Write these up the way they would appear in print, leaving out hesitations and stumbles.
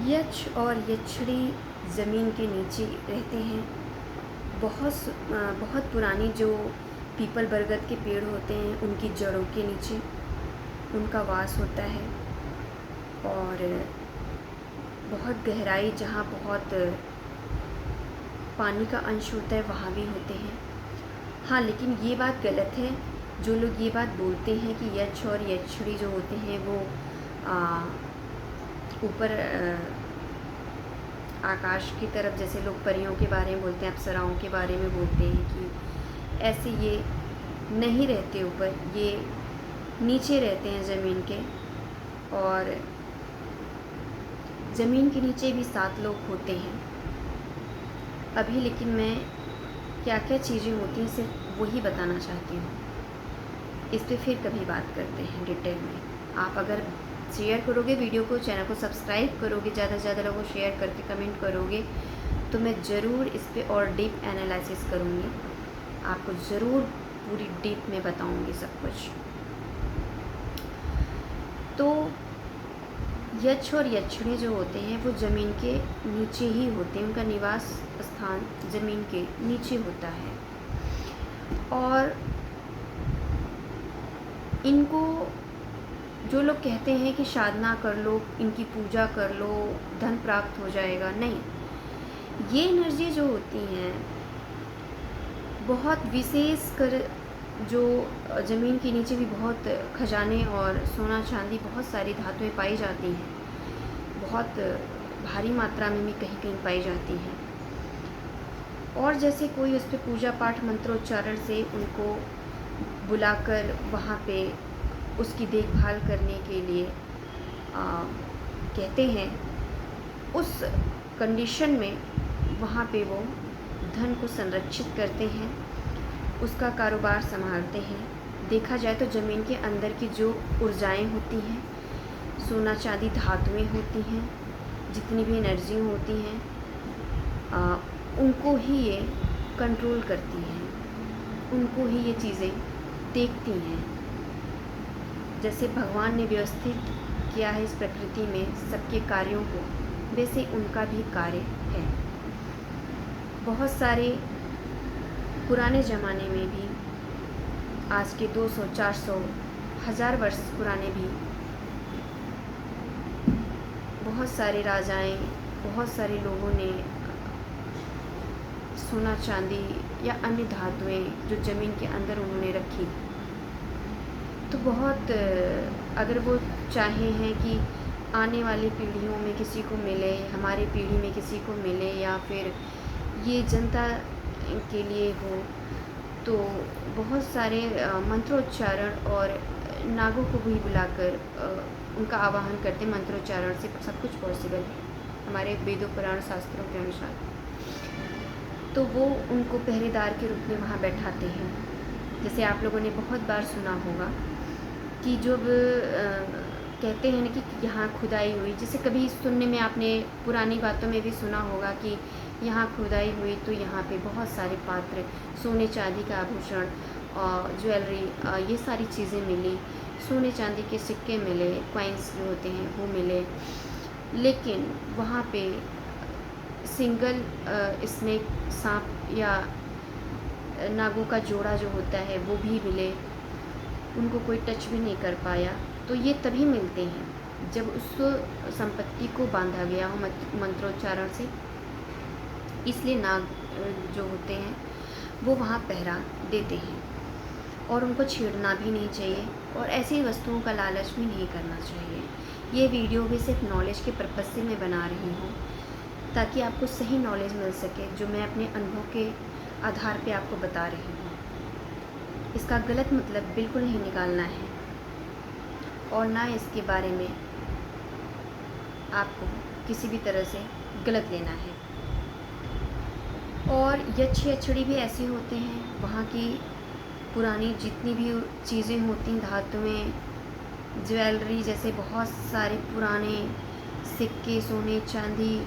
यक्ष और यक्षिणी ज़मीन के नीचे रहते हैं। बहुत पुरानी जो पीपल बरगद के पेड़ होते हैं उनकी जड़ों के नीचे उनका वास होता है। और बहुत गहराई जहाँ बहुत पानी का अंश होता है वहाँ भी होते हैं। हाँ, लेकिन ये बात गलत है जो लोग ये बात बोलते हैं कि यक्ष और यक्षिणी जो होते हैं वो ऊपर आकाश की तरफ, जैसे लोग परियों के बारे में बोलते हैं, अप्सराओं के बारे में बोलते हैं कि ऐसे ये नहीं रहते ऊपर, ये नीचे रहते हैं ज़मीन के। और ज़मीन के नीचे भी 7 लोग होते हैं अभी, लेकिन मैं क्या क्या चीज़ें होती हैं सिर्फ वही बताना चाहती हूँ। इस पर फिर कभी बात करते हैं डिटेल में। आप अगर शेयर करोगे वीडियो को, चैनल को सब्सक्राइब करोगे, ज़्यादा से ज़्यादा लोगों को शेयर करके कमेंट करोगे तो मैं ज़रूर इस पर और डीप एनालिसिस करूँगी, आपको ज़रूर पूरी डीप में बताऊँगी सब कुछ। तो यक्ष और यक्षिणी जो होते हैं वो ज़मीन के नीचे ही होते हैं, उनका निवास स्थान ज़मीन के नीचे होता है। और इनको जो लोग कहते हैं कि साधना कर लो, इनकी पूजा कर लो, धन प्राप्त हो जाएगा, नहीं, ये एनर्जी जो होती हैं बहुत विशेष कर, जो ज़मीन के नीचे भी बहुत खजाने और सोना चांदी बहुत सारी धातुएं पाई जाती हैं, बहुत भारी मात्रा में भी कहीं कहीं पाई जाती हैं। और जैसे कोई उस पर पूजा पाठ मंत्रोच्चारण से उनको बुलाकर वहाँ पे उसकी देखभाल करने के लिए कहते हैं, उस कंडीशन में वहाँ पे वो धन को संरक्षित करते हैं, उसका कारोबार संभालते हैं। देखा जाए तो ज़मीन के अंदर की जो ऊर्जाएं होती हैं, सोना चांदी धातुएं होती हैं, जितनी भी एनर्जी होती हैं, उनको ही ये कंट्रोल करती हैं, उनको ही ये चीज़ें देखती हैं। जैसे भगवान ने व्यवस्थित किया है इस प्रकृति में सबके कार्यों को, वैसे उनका भी कार्य है। बहुत सारे पुराने ज़माने में भी, आज के 200, 400, 1000 वर्ष पुराने भी बहुत सारे राजाएं, बहुत सारे लोगों ने सोना चांदी या अन्य धातुएं जो ज़मीन के अंदर उन्होंने रखी, तो बहुत, अगर वो चाहे हैं कि आने वाली पीढ़ियों में किसी को मिले, हमारे पीढ़ी में किसी को मिले, या फिर ये जनता के लिए हो, तो बहुत सारे मंत्रोच्चारण और नागों को भी बुलाकर उनका आवाहन करते, मंत्रोच्चारण से सब कुछ पॉसिबल है हमारे वेदों पुराण शास्त्रों के अनुसार। तो वो उनको पहरेदार के रूप में वहाँ बैठाते हैं। जैसे आप लोगों ने बहुत बार सुना होगा कि जब कहते हैं ना कि यहाँ खुदाई हुई, जैसे कभी सुनने में आपने पुरानी बातों में भी सुना होगा कि यहाँ खुदाई हुई तो यहाँ पे बहुत सारे पात्र, सोने चांदी का आभूषण और ज्वेलरी, ये सारी चीज़ें मिली, सोने चांदी के सिक्के मिले, कॉइन्स जो होते हैं वो मिले। लेकिन वहाँ पे सिंगल स्नेक, सांप या नागों का जोड़ा जो होता है वो भी मिले, उनको कोई टच भी नहीं कर पाया। तो ये तभी मिलते हैं जब उस संपत्ति को बांधा गया हो मंत्रोच्चारण से। इसलिए नाग जो होते हैं वो वहाँ पहरा देते हैं, और उनको छेड़ना भी नहीं चाहिए, और ऐसी वस्तुओं का लालच भी नहीं करना चाहिए। ये वीडियो भी सिर्फ नॉलेज के पर्पज़ से मैं बना रही हूँ, ताकि आपको सही नॉलेज मिल सके, जो मैं अपने अनुभव के आधार पे आपको बता रही हूँ। इसका गलत मतलब बिल्कुल नहीं निकालना है, और ना इसके बारे में आपको किसी भी तरह से गलत लेना है। और यक्ष यक्षिणी भी ऐसे होते हैं, वहाँ की पुरानी जितनी भी चीज़ें होती हैं, धातुएं, ज्वेलरी, जैसे बहुत सारे पुराने सिक्के, सोने चांदी,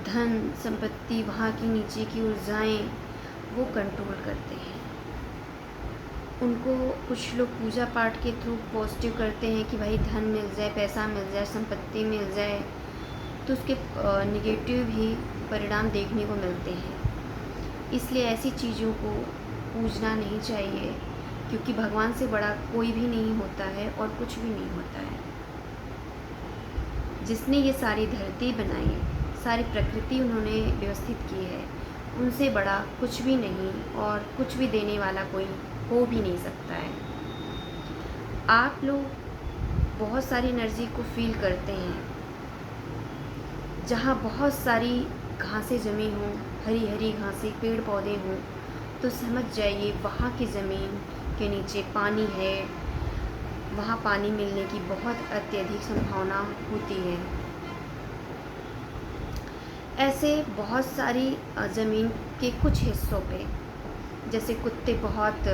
धन संपत्ति, वहाँ की नीचे की ऊर्जाएं वो कंट्रोल करते हैं। उनको कुछ लोग पूजा पाठ के थ्रू पॉजिटिव करते हैं कि भाई धन मिल जाए, पैसा मिल जाए, संपत्ति मिल जाए, तो उसके नेगेटिव ही परिणाम देखने को मिलते हैं। इसलिए ऐसी चीज़ों को पूजना नहीं चाहिए, क्योंकि भगवान से बड़ा कोई भी नहीं होता है और कुछ भी नहीं होता है। जिसने ये सारी धरती बनाई, सारी प्रकृति उन्होंने व्यवस्थित की है, उनसे बड़ा कुछ भी नहीं और कुछ भी देने वाला कोई हो भी नहीं सकता है। आप लोग बहुत सारी एनर्जी को फील करते हैं, जहाँ बहुत सारी घासें जमी हों, हरी हरी घासें, पेड़ पौधे हों, तो समझ जाइए वहाँ की ज़मीन के नीचे पानी है, वहाँ पानी मिलने की बहुत अत्यधिक संभावना होती है। ऐसे बहुत सारी ज़मीन के कुछ हिस्सों पे, जैसे कुत्ते बहुत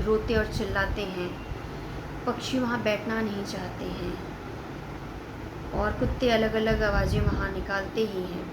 रोते और चिल्लाते हैं, पक्षी वहाँ बैठना नहीं चाहते हैं, और कुत्ते अलग अलग आवाज़ें वहाँ निकालते ही हैं,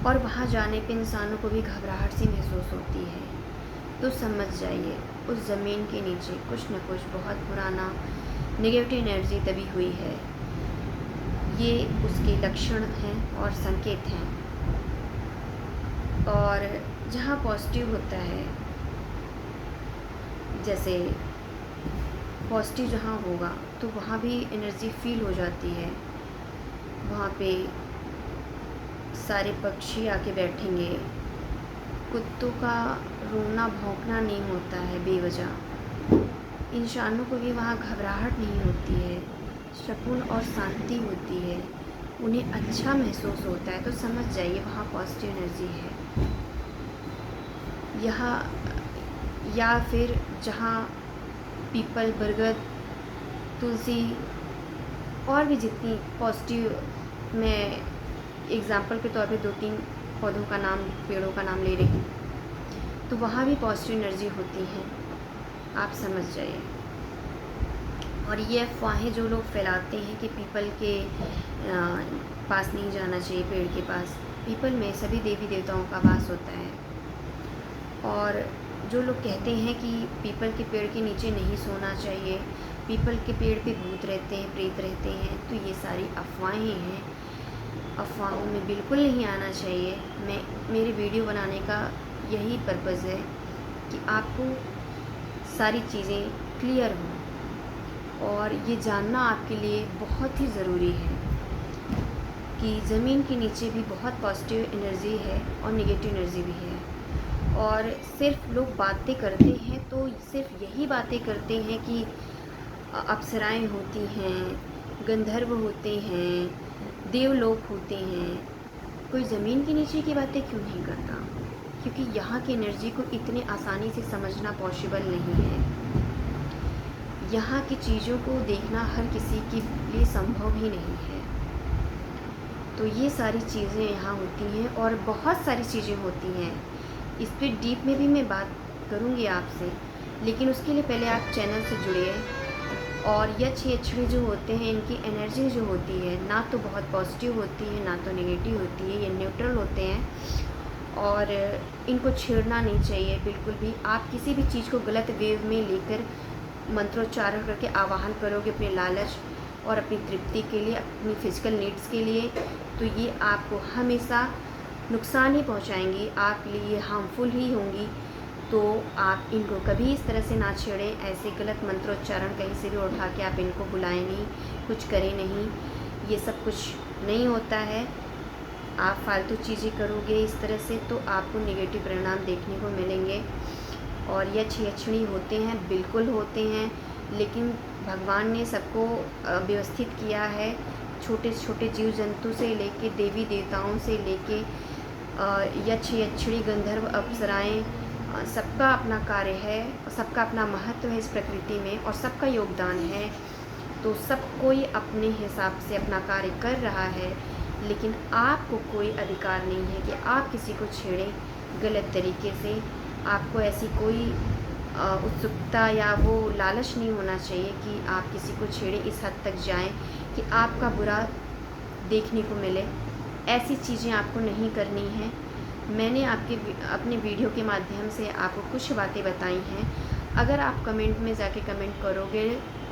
और वहाँ जाने पे इंसानों को भी घबराहट सी महसूस होती है। तो समझ जाइए उस ज़मीन के नीचे कुछ न कुछ बहुत पुराना नेगेटिव एनर्जी दबी हुई है। ये उसके लक्षण हैं और संकेत हैं। और जहाँ पॉजिटिव होता है, जैसे पॉजिटिव जहाँ होगा तो वहाँ भी एनर्जी फील हो जाती है। वहाँ पे सारे पक्षी आके बैठेंगे, कुत्तों का रोना भौंकना नहीं होता है बेवजह, इंसानों को भी वहाँ घबराहट नहीं होती है, सुकून और शांति होती है, उन्हें अच्छा महसूस होता है। तो समझ जाइए वहाँ पॉजिटिव एनर्जी है। यहाँ या फिर जहाँ पीपल, बरगद, तुलसी और भी जितनी पॉजिटिव, मैं एग्ज़ाम्पल के तौर पे 2-3 पौधों का नाम, पेड़ों का नाम ले रही हूँ, तो वहाँ भी पॉजिटिव एनर्जी होती है, आप समझ जाइए। और ये अफवाहें जो लोग फैलाते हैं कि पीपल के पास नहीं जाना चाहिए, पेड़ के पास, पीपल में सभी देवी देवताओं का वास होता है। और जो लोग कहते हैं कि पीपल के पेड़ के नीचे नहीं सोना चाहिए, पीपल के पेड़ पे भूत रहते हैं, प्रेत रहते हैं, तो ये सारी अफवाहें हैं। अफवाहों में बिल्कुल नहीं आना चाहिए। मेरे वीडियो बनाने का यही पर्पज़ है कि आपको सारी चीज़ें क्लियर हों, और ये जानना आपके लिए बहुत ही ज़रूरी है कि ज़मीन के नीचे भी बहुत पॉजिटिव एनर्जी है और नेगेटिव एनर्जी भी है। और सिर्फ लोग बातें करते हैं तो सिर्फ यही बातें करते हैं कि अप्सराएं होती हैं, गंधर्व होते हैं, देवलोक होते हैं। कोई ज़मीन के नीचे की बातें क्यों नहीं करता? क्योंकि यहाँ की एनर्जी को इतने आसानी से समझना पॉसिबल नहीं है। यहाँ की चीज़ों को देखना हर किसी के लिए संभव ही नहीं है। तो ये सारी चीज़ें यहाँ होती हैं और बहुत सारी चीज़ें होती हैं। इस पर डीप में भी मैं बात करूँगी आपसे, लेकिन उसके लिए पहले आप चैनल से जुड़िए। और यक्षिणी जो होते हैं, इनकी एनर्जी जो होती है ना तो बहुत पॉजिटिव होती है ना तो नेगेटिव होती है, ये न्यूट्रल होते हैं और इनको छेड़ना नहीं चाहिए बिल्कुल भी। आप किसी भी चीज़ को गलत वेव में लेकर मंत्रोच्चारण करके आवाहन करोगे अपने लालच और अपनी तृप्ति के लिए, अपनी फिजिकल नीड्स के लिए, तो ये आपको हमेशा नुकसान ही पहुंचाएंगी, आपके लिए हार्मफुल ही होंगी। तो आप इनको कभी इस तरह से ना छेड़ें। ऐसे गलत मंत्रोच्चारण कहीं से भी उठा के आप इनको बुलाएं नहीं, कुछ करें नहीं, ये सब कुछ नहीं होता है। आप फालतू चीज़ें करोगे इस तरह से तो आपको नेगेटिव परिणाम देखने को मिलेंगे। और यक्षिणी होते हैं, बिल्कुल होते हैं, लेकिन भगवान ने सबको व्यवस्थित किया है। छोटे छोटे जीव जंतु से लेके देवी देवताओं से लेके यक्षिणी, गंधर्व, अप्सराएं, सबका अपना कार्य है, सबका अपना महत्व है इस प्रकृति में और सबका योगदान है। तो सब कोई अपने हिसाब से अपना कार्य कर रहा है, लेकिन आपको कोई अधिकार नहीं है कि आप किसी को छेड़ें गलत तरीके से। आपको ऐसी कोई उत्सुकता या वो लालच नहीं होना चाहिए कि आप किसी को छेड़ें, इस हद तक जाएं कि आपका बुरा देखने को मिले। ऐसी चीज़ें आपको नहीं करनी है। मैंने अपने वीडियो के माध्यम से आपको कुछ बातें बताई हैं। अगर आप कमेंट में जाके कमेंट करोगे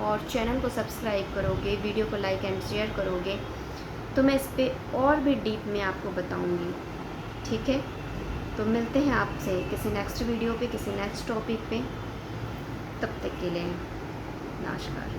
और चैनल को सब्सक्राइब करोगे, वीडियो को लाइक एंड शेयर करोगे, तो मैं इस पे और भी डीप में आपको बताऊंगी। ठीक है, तो मिलते हैं आपसे किसी नेक्स्ट वीडियो पे, किसी नेक्स्ट टॉपिक पे। तब तक के लिए नमस्कार।